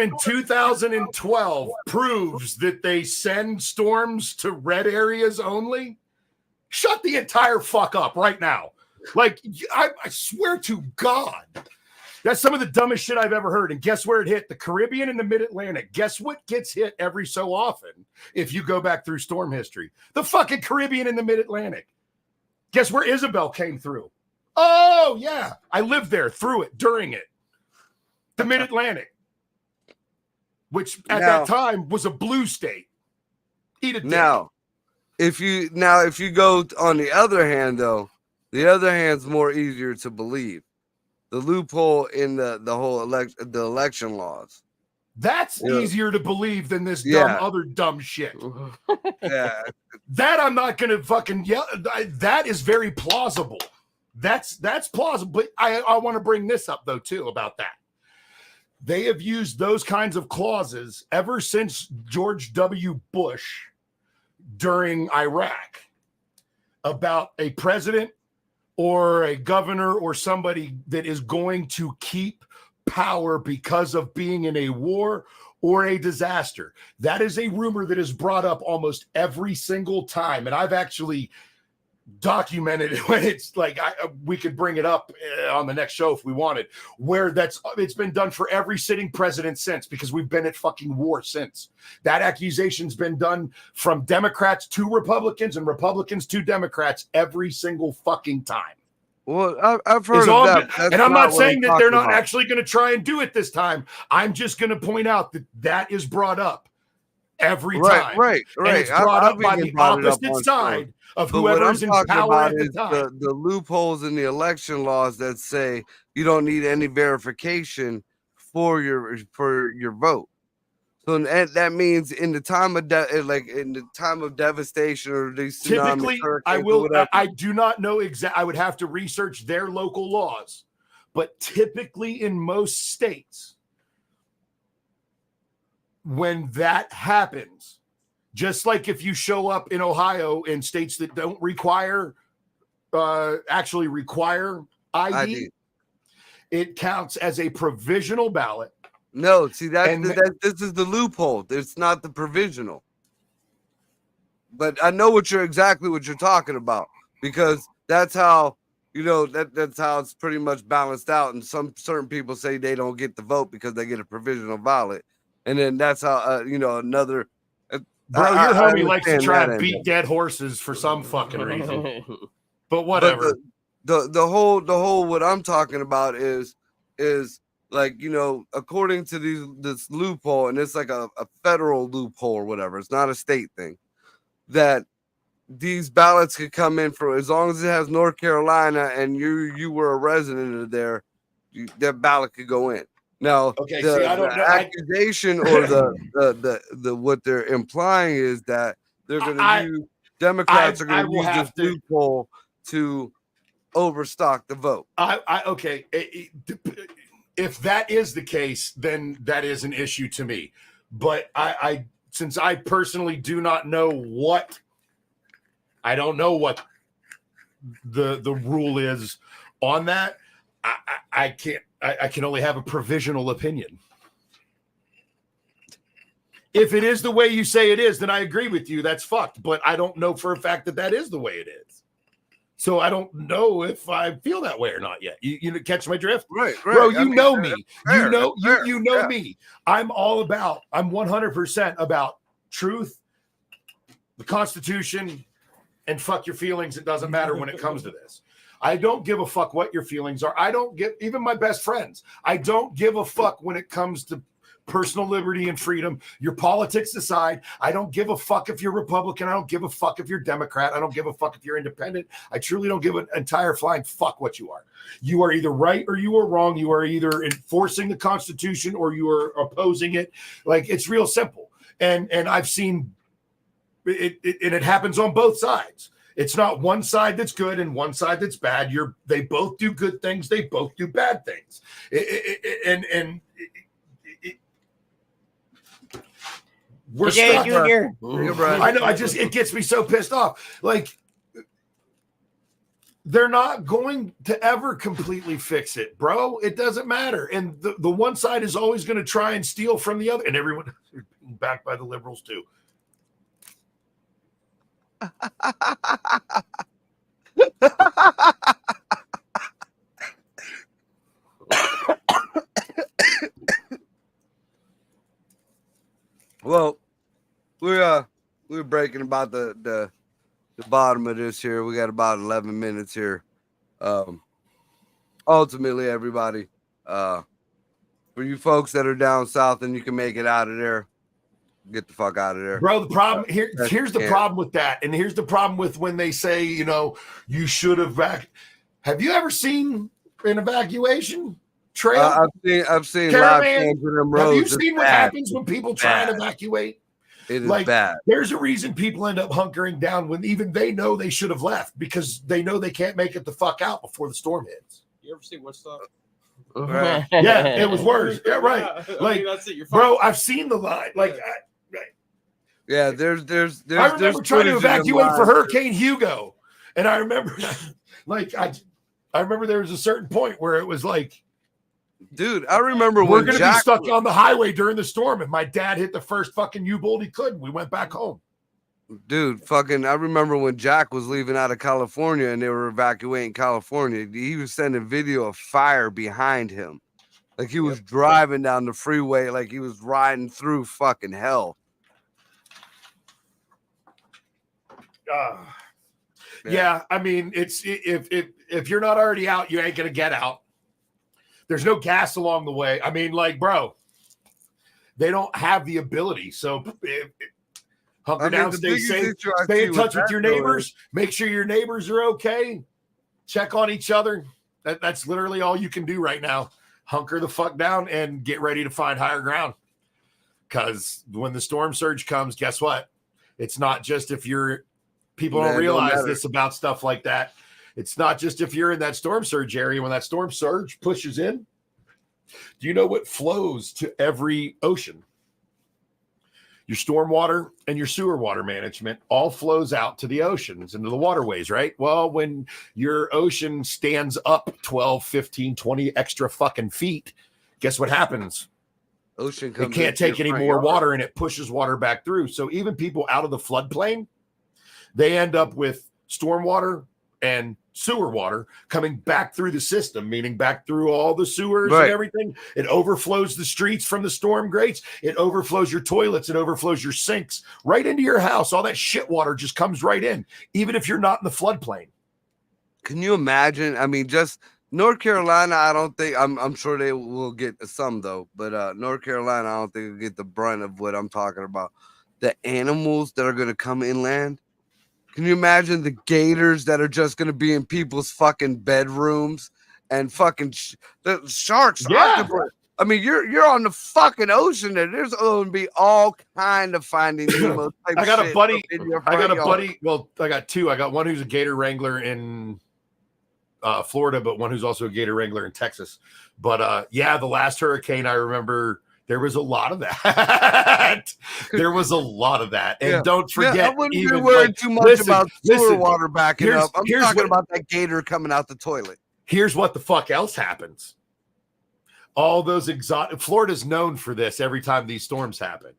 in 2012 proves that they send storms to red areas only. Shut the entire fuck up right now. Like, I swear to God. That's some of the dumbest shit I've ever heard. And guess where it hit? The Caribbean and the Mid-Atlantic. Guess what gets hit every so often if you go back through storm history? The fucking Caribbean and the Mid-Atlantic. Guess where Isabel came through? Oh, yeah. I lived there, through it, during it. The Mid-Atlantic, which at that time was a blue state. Eat a dick. Now, if you go on the other hand, though, the other hand's more easier to believe. The loophole in the whole election laws. That's Yeah. easier to believe than this Yeah. other dumb shit. Yeah, That I'm not gonna fucking yell. That is very plausible. That's plausible. But I want to bring this up though too about that. They have used those kinds of clauses ever since George W. Bush during Iraq about a president or a governor or somebody that is going to keep power because of being in a war or a disaster. That is a rumor that is brought up almost every single time. And I've actually documented it when it's like we could bring it up on the next show if we wanted, where it's been done for every sitting president since, because we've been at fucking war since. That accusation's been done from Democrats to Republicans and Republicans to Democrats every single fucking time. well, I've heard of that. And I'm not what saying that they're not talking about. actually going to try and do it this time. I'm just going to point out that that is brought up every time. Right. And it's brought up by even the brought it up opposite on side of But what whoever's I'm in talking power about at the is time. the loopholes in the election laws that say you don't need any verification for your vote. So that means in the time of devastation or these tsunamis, Typically, hurricanes, or whatever, I do not know exact. I would have to research their local laws, but typically in most states, when that happens, just like if you show up in Ohio in states that don't actually require ID, it counts as a provisional ballot. No, see this is the loophole. It's not the provisional. But I know exactly what you're talking about, because that's how that's how it's pretty much balanced out. And certain people say they don't get the vote because they get a provisional ballot, and then that's how another. Bro, your homie likes to try and beat dead horses for some fucking reason. But whatever. But the whole what I'm talking about is like, according to this loophole, and it's like a federal loophole or whatever. It's not a state thing, that these ballots could come in for as long as it has North Carolina and you were a resident of there, that ballot could go in. Now, okay, the I don't know. Accusation or the what they're implying is that they're going to use Democrats are going to use this loophole to overstock the vote. Okay. If that is the case, then that is an issue to me. But I since I personally do not know what the rule is on that, I can't. I can only have a provisional opinion. If it is the way you say it is, then I agree with you. That's fucked. But I don't know for a fact that is the way it is. So I don't know if I feel that way or not yet. You catch my drift? Right. Bro, you know me. Fair, You know me. I'm 100% about truth, the Constitution, and fuck your feelings. It doesn't matter when it comes to this. I don't give a fuck what your feelings are. I don't give, even my best friends, I don't give a fuck when it comes to personal liberty and freedom. Your politics aside, I don't give a fuck if you're Republican. I don't give a fuck if you're Democrat. I don't give a fuck if you're independent. I truly don't give an entire flying fuck what you are. You are either right or you are wrong. You are either enforcing the Constitution or you are opposing it. Like, it's real simple. And I've seen it, and it happens on both sides. It's not one side that's good and one side that's bad. They both do good things. They both do bad things. We're stuck. I know. It gets me so pissed off. Like, they're not going to ever completely fix it, bro. It doesn't matter. And the one side is always going to try and steal from the other. And everyone backed by the liberals too. Well, we're breaking about the bottom of this here. We got about 11 minutes here. Ultimately, everybody, for you folks that are down south and you can make it out of there, get the fuck out of there. Bro, the problem here's the Yeah. problem with that. And here's the problem with when they say, you should have you ever seen an evacuation trail? I've seen Caravan, live cams of them have roads. you It's seen what bad. happens when people try and Bad. evacuate? It is Like, bad. there's a reason people end up hunkering down when even they know they should have left because they know they can't make it the fuck out before the storm hits. You ever see Woodstock? Right. Yeah, it was worse. Yeah, right. I Like, mean, that's it. You're Bro, I've seen the line. Like, Yeah, there's I remember trying to footage of them evacuate for live. Hurricane Hugo, and I remember, I remember there was a certain point where it was like, Dude, I remember we're when going to be Jack stuck on the highway during the storm, and my dad hit the first fucking U-bolt he could, and we went back home. Dude, fucking, I remember when Jack was leaving out of California and they were evacuating California. He was sending video of fire behind him. Like he was driving down the freeway, like he was riding through fucking hell. Yeah, I mean, it's if you're not already out, you ain't gonna get out. There's no gas along the way. I mean, like, bro, they don't have the ability. So hunker down, the stay biggest safe, issue I stay see in with touch with that, your though, is- neighbors. Make sure your neighbors are okay. Check on each other. That's literally all you can do right now. Hunker the fuck down and get ready to find higher ground. Because when the storm surge comes, guess what? It's not just if you're people Man, don't it don't realize matter. this about stuff like that. It's not just if you're in that storm surge area. When that storm surge pushes in, do you know what flows to every ocean? Your storm water and your sewer water management all flows out to the oceans, into the waterways, right? Well, when your ocean stands up 12, 15, 20 extra fucking feet, guess what happens? Ocean It comes can't into take your any front more yard. water and it pushes water back through. So even people out of the floodplain, they end up with stormwater and sewer water coming back through the system, meaning back through all the sewers Right. and everything. It overflows the streets from the storm grates. It overflows your toilets. It overflows your sinks right into your house. All that shit water just comes right in, even if you're not in the floodplain. Can you imagine? I mean, just North Carolina, I don't think I'm sure they will get some though, but North Carolina, I don't think will get the brunt of what I'm talking about. The animals that are gonna come inland. Can you imagine the gators that are just gonna be in people's fucking bedrooms and fucking the sharks? Yeah. Octopus. I mean, you're on the fucking ocean, and there's going to be all kind of Finding Nemo type I got a shit buddy. up in your I got front a yard. buddy. Well, I got two. I got one who's a gator wrangler in Florida, but one who's also a gator wrangler in Texas. But yeah, the last hurricane, I remember there was a lot of that. There was a lot of that. And Yeah. don't forget, I wouldn't be even worried like, too much listen, about sewer listen, water backing here's- up. I'm here's talking what- about that gator coming out the toilet. here's what the fuck else happens. All those exotic, Florida's known for this every time these storms happen.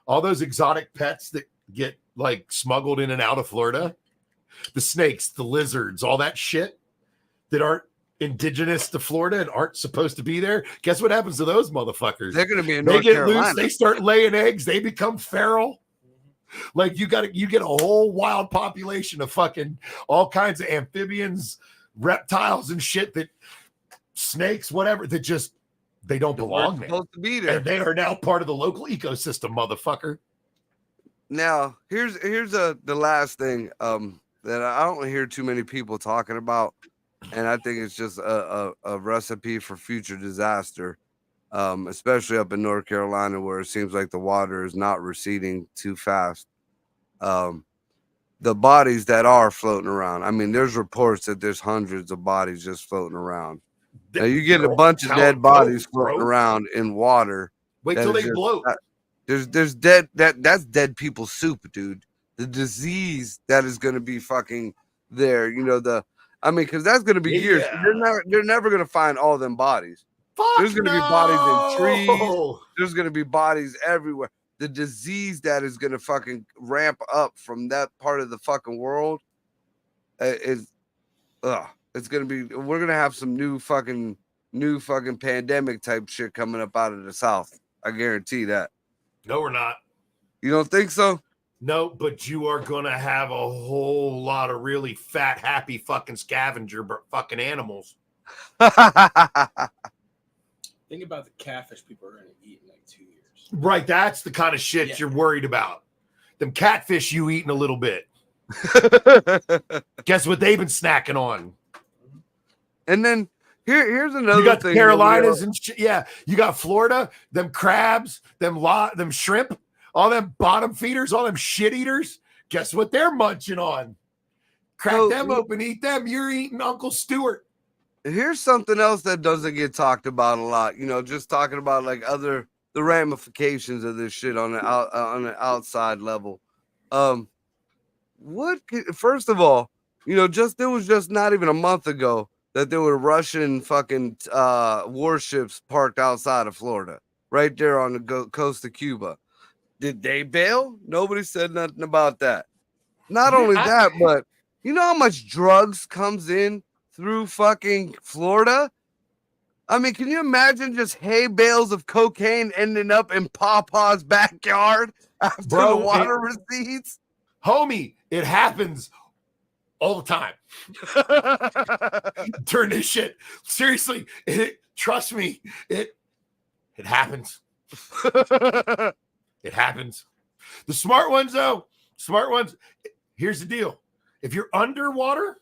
All those exotic pets that get like smuggled in and out of Florida, the snakes, the lizards, all that shit that aren't indigenous to Florida and aren't supposed to be there. Guess what happens to those motherfuckers? They're going to be in They North get Carolina. loose, they start laying eggs, they become feral. Like you get a whole wild population of fucking all kinds of amphibians, reptiles and shit, that snakes, whatever, that just they don't They're belong there. supposed to be there. And they are now part of the local ecosystem, motherfucker. Now, here's the last thing that I don't hear too many people talking about, and I think it's just a recipe for future disaster, especially up in North Carolina where it seems like the water is not receding too fast. The bodies that are floating around. I mean, there's reports that there's hundreds of bodies just floating around. Now you get a bunch of How dead it bodies goes, bro. floating around in water. Wait that till is they just- bloat. There's dead that's dead people's soup, dude. The disease that is going to be fucking there, because that's going to be years. Yeah. They're never going to find all them bodies. Fuck There's gonna be bodies in trees. no. There's going to be bodies everywhere. The disease that is going to fucking ramp up from that part of the fucking world it's going to be. We're going to have some new fucking pandemic type shit coming up out of the South. I guarantee that. No, we're not. You don't think so? No, but you are going to have a whole lot of really fat, happy fucking scavenger fucking animals. Think about the catfish people are going to eat in like 2 years. Right, that's the kind of shit you're worried about. Them catfish you eating a little bit. Guess what they've been snacking on? And then here's another You got thing. the Carolinas and yeah, you got Florida, them crabs, them shrimp, all them bottom feeders, all them shit eaters. Guess what they're munching on? Crack them open, eat them. You're eating Uncle Stewart. Here's something else that doesn't get talked about a lot. You know, just talking about like the ramifications of this shit on the outside level. First of all, you know, it was just not even a month ago that there were Russian fucking warships parked outside of Florida, right there on the coast of Cuba. Did they bail? Nobody said nothing about that. Not only that, but you know how much drugs comes in through fucking Florida? I mean, can you imagine just hay bales of cocaine ending up in Papa's backyard after the water recedes? Homie, it happens all the time. Turn this shit. Seriously, trust me, it happens. It happens. The smart ones, though, here's the deal. If you're underwater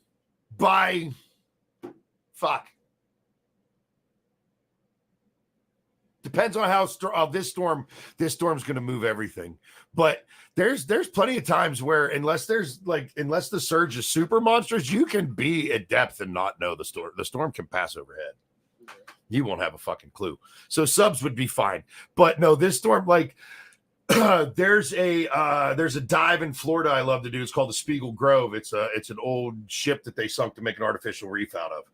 depends on how this storm's going to move everything. But there's plenty of times where unless the surge is super monstrous, you can be at depth and not know the storm. The storm can pass overhead. You won't have a fucking clue. So subs would be fine. But no, this storm, like there's a dive in Florida I love to do. It's called the Spiegel Grove. It's an old ship that they sunk to make an artificial reef out of.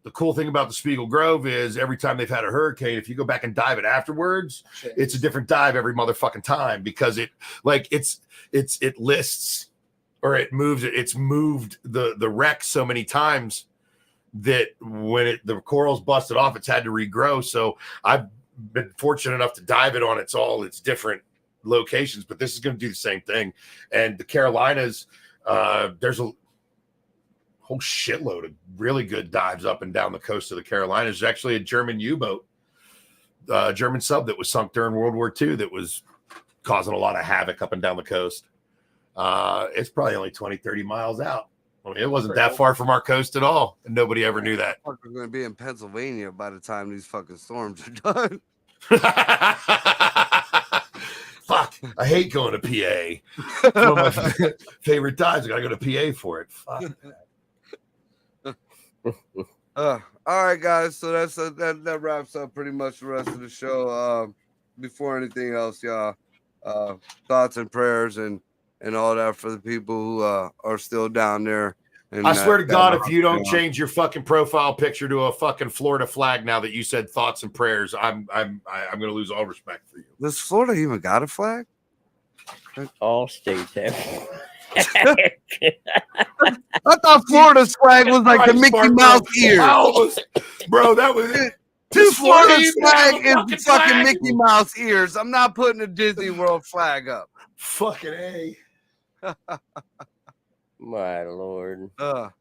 The cool thing about the Spiegel Grove is every time they've had a hurricane, if you go back and dive it afterwards, it's a different dive every motherfucking time because it lists or it moves. It's moved the wreck so many times that when the coral's busted off, it's had to regrow. So I've been fortunate enough to dive it on its different locations, but this is going to do the same thing. And the Carolinas, there's a whole shitload of really good dives up and down the coast of the Carolinas. There's actually a German U-boat, German sub that was sunk during World War II that was causing a lot of havoc up and down the coast. It's probably only 20, 30 miles out. I mean, it wasn't that far from our coast at all, and nobody ever knew that. We're going to be in Pennsylvania by the time these fucking storms are done. Fuck, I hate going to PA. One of my favorite dives. I got to go to PA for it. Fuck. All right, guys. So that wraps up pretty much the rest of the show. Before anything else, y'all, thoughts and prayers and all that for the people who are still down there. And I swear to God, if you don't change your fucking profile picture to a fucking Florida flag now that you said thoughts and prayers, I'm gonna lose all respect for you. Does Florida even got a flag? All states have. I thought Florida's flag was like the Mickey Mouse ears. Bro, that was it. Florida's flag is the fucking Mickey Mouse ears. I'm not putting a Disney World flag up. Fucking A. My lord. But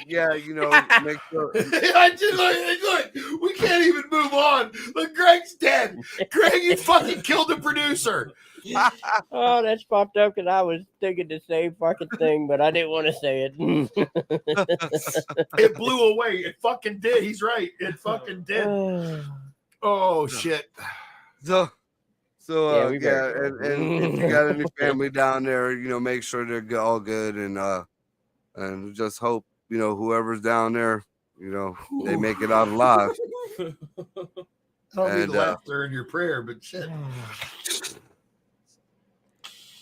yeah, you know, make sure. I just look, we can't even move on. Look, Greg's dead. Greg, you fucking killed the producer. Oh, that's popped up because I was thinking the same fucking thing, but I didn't want to say it. It blew away. It fucking did. He's right. It fucking did. Oh shit. So Yeah, we yeah, better and if you got any family down there, you know, make sure they're all good, and just hope, you know, whoever's down there, you know, they make it out alive. I don't need the laughter in your prayer, but shit.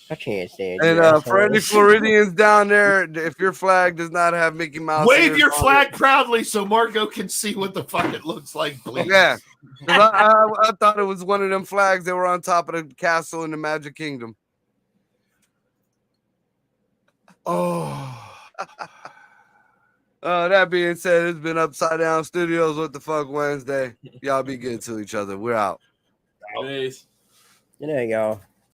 I can't stand And you for any assholes. Floridians down there, if your flag does not have Mickey Mouse, Wave ears your on flag it- proudly so Marco can see what the fuck it looks like, please. Yeah, 'cause I thought it was one of them flags that were on top of the castle in the Magic Kingdom. Oh. That being said, it's been Upside Down Studios. What the fuck Wednesday? Y'all be good to each other. We're out. Peace. There you go.